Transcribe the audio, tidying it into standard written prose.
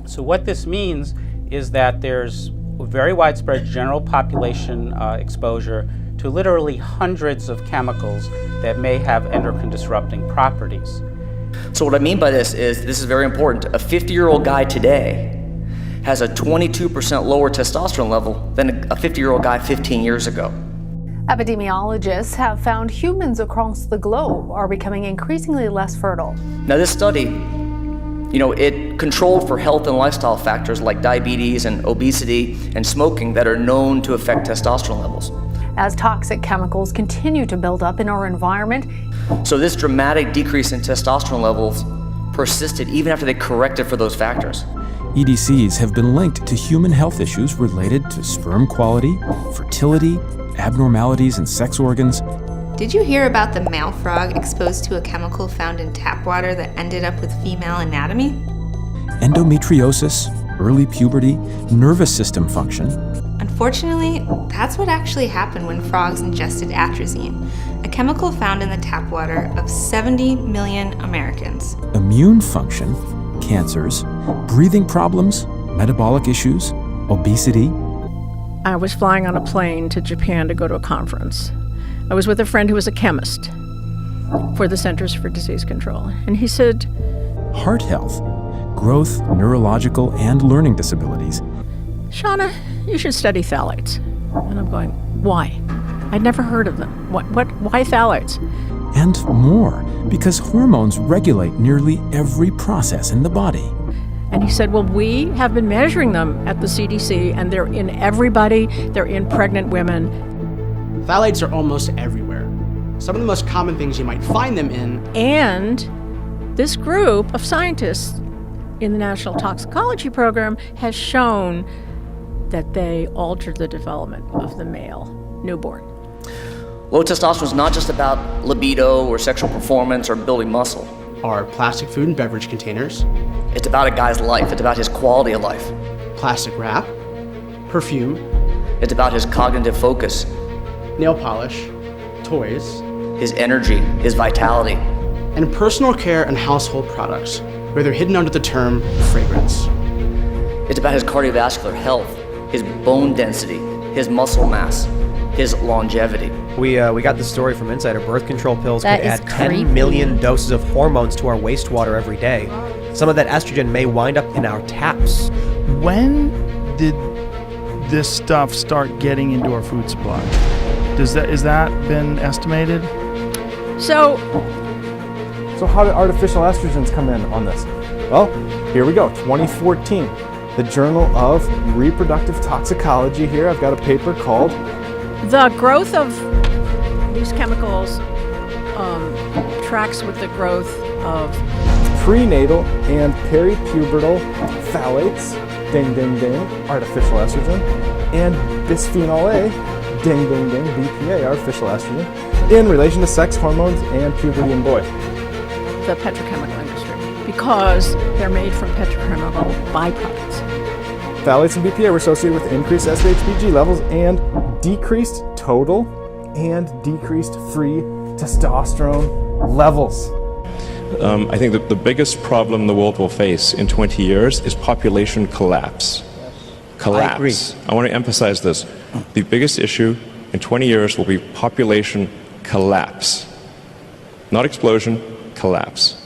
So what this means is that there's very widespread general population exposure to literally hundreds of chemicals that may have endocrine disrupting properties. So what I mean by this is very important. A 50-year-old guy today has a 22% lower testosterone level than a 50-year-old guy 15 years ago. Epidemiologists have found humans across the globe are becoming increasingly less fertile. Now this study, it controlled for health and lifestyle factors like diabetes and obesity and smoking that are known to affect testosterone levels. As toxic chemicals continue to build up in our environment. So this dramatic decrease in testosterone levels persisted even after they corrected for those factors. EDCs have been linked to human health issues related to sperm quality, fertility, abnormalities in sex organs. Did you hear about the male frog exposed to a chemical found in tap water that ended up with female anatomy? Endometriosis, early puberty, nervous system function. Unfortunately, that's what actually happened when frogs ingested atrazine, a chemical found in the tap water of 70 million Americans. Immune function, cancers, breathing problems, metabolic issues, obesity. I was flying on a plane to Japan to go to a conference. I was with a friend who was a chemist for the Centers for Disease Control, and he said, heart health, growth, neurological, and learning disabilities. Shauna, you should study phthalates. And I'm going, why? I'd never heard of them. Why phthalates? And more, because hormones regulate nearly every process in the body. And he said, well, we have been measuring them at the CDC, and they're in everybody. They're in pregnant women. Phthalates are almost everywhere. Some of the most common things you might find them in. And this group of scientists in the National Toxicology Program has shown that they alter the development of the male newborn. Low testosterone is not just about libido or sexual performance or building muscle. Are plastic food and beverage containers. It's about a guy's life. It's about his quality of life. Plastic wrap, perfume. It's about his cognitive focus. Nail polish, toys. His energy, his vitality. And personal care and household products, where they're hidden under the term fragrance. It's about his cardiovascular health, his bone density, his muscle mass, his longevity. We got this story from Insider. Birth control pills That could is add creepy. 10 million doses of hormones to our wastewater every day. Some of that estrogen may wind up in our taps. When did this stuff start getting into our food supply? Is that been estimated? So how did artificial estrogens come in on this? Well, here we go, 2014. The Journal of Reproductive Toxicology here. I've got a paper called the growth of these chemicals tracks with the growth of Prenatal and Peripubertal Phthalates, ding ding ding, artificial estrogen, and Bisphenol A, ding ding ding, BPA, artificial estrogen, in relation to sex hormones and puberty in boys. the petrochemical industry because they're made from petrochemical byproducts. Phthalates and BPA were associated with increased SHBG levels and decreased total and decreased free testosterone levels. I think that the biggest problem the world will face in 20 years is population collapse. Collapse. I agree. I want to emphasize this. The biggest issue in 20 years will be population collapse. Not explosion, collapse.